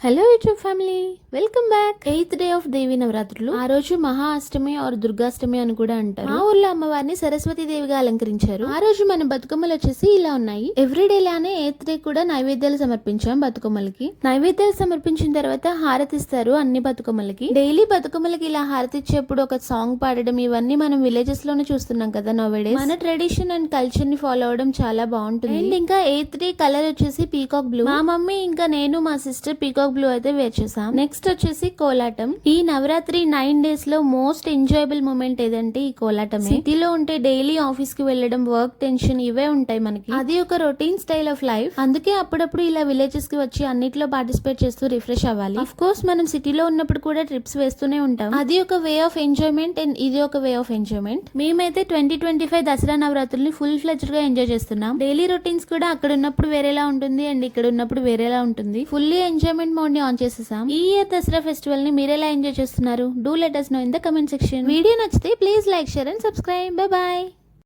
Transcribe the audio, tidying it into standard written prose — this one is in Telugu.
Hello YouTube family, welcome back. 8th day of Devi నవరాత్రులు. ఆ రోజు మహా అష్టమి ఆర్ దుర్గాష్టమి అని కూడా అంటారు. మా ఊర్లో అమ్మవారిని సరస్వతి దేవిగా అలంకరించారు. ఆ రోజు మన బతుకమ్మలు వచ్చేసి ఇలా ఉన్నాయి. ఎవ్రీడే లానే 8th డే కూడా నైవేద్యాలు సమర్పించాం బతుకమ్మలకి. నైవేద్యాలు సమర్పించిన తర్వాత హారతిస్తారు అన్ని బతుకమ్మలకి. డైలీ బతుకమ్మలకి ఇలా హారతిచ్చేప్పుడు ఒక సాంగ్ పాడడం, ఇవన్నీ మనం విలేజెస్ లోనే చూస్తున్నాం కదా నోవేడేస్. మన ట్రెడిషన్ అండ్ కల్చర్ ని ఫాలో అవడం చాలా బాగుంటుంది. అండ్ ఇంకా 8th డే కలర్ వచ్చేసి పీకాక్ బ్లూ. మా మమ్మీ ఇంకా నేను మా సిస్టర్ పీకాక్ బ్లూ అయితే వేర్ చేసాం. నెక్స్ట్ వచ్చేసి కోలాటం. ఈ నవరాత్రి 9 days లో మోస్ట్ ఎంజాయబుల్ మూమెంట్ ఏదంటే ఈ కోలాటం. సిటీలో ఉంటే డైలీ ఆఫీస్ కి వెళ్ళడం, వర్క్ టెన్షన్ ఇవే ఉంటాయి మనకి. అది ఒక రొటీన్ స్టైల్ ఆఫ్ లైఫ్. అందుకే అప్పుడప్పుడు ఇలా విలేజెస్ కి వచ్చి అన్నిట్లో పార్టిసిపేట్ చేస్తూ రిఫ్రెష్ అవ్వాలి. అఫ్ కోర్స్ మనం సిటీలో ఉన్నప్పుడు కూడా ట్రిప్స్ వేస్తూనే ఉంటాం. అది ఒక వే ఆఫ్ ఎంజాయ్మెంట్ అండ్ ఇది ఒక వే ఆఫ్ ఎంజాయ్మెంట్. మేమైతే 2025 దసరా నవరాత్రుల్ని ఫుల్ ఫ్లెడ్జ్డ్ గా ఎంజాయ్ చేస్తున్నాం. డైలీ రొటీన్స్ కూడా అక్కడ ఉన్నప్పుడు వేరేలా ఉంటుంది అండ్ ఇక్కడ ఉన్నప్పుడు వేరేలా ఉంటుంది. ఫుల్లీ ఎంజాయ్మెంట్ మోడ్ ని ఆన్ చేసేసాం. ఈ ఇయర్ దసరా ఫెస్టివల్ ని మీరెలా ఎంజాయ్ చేస్తున్నారు? Do let us know in the comment section. Video నచ్చితే please like, share and subscribe. Bye bye.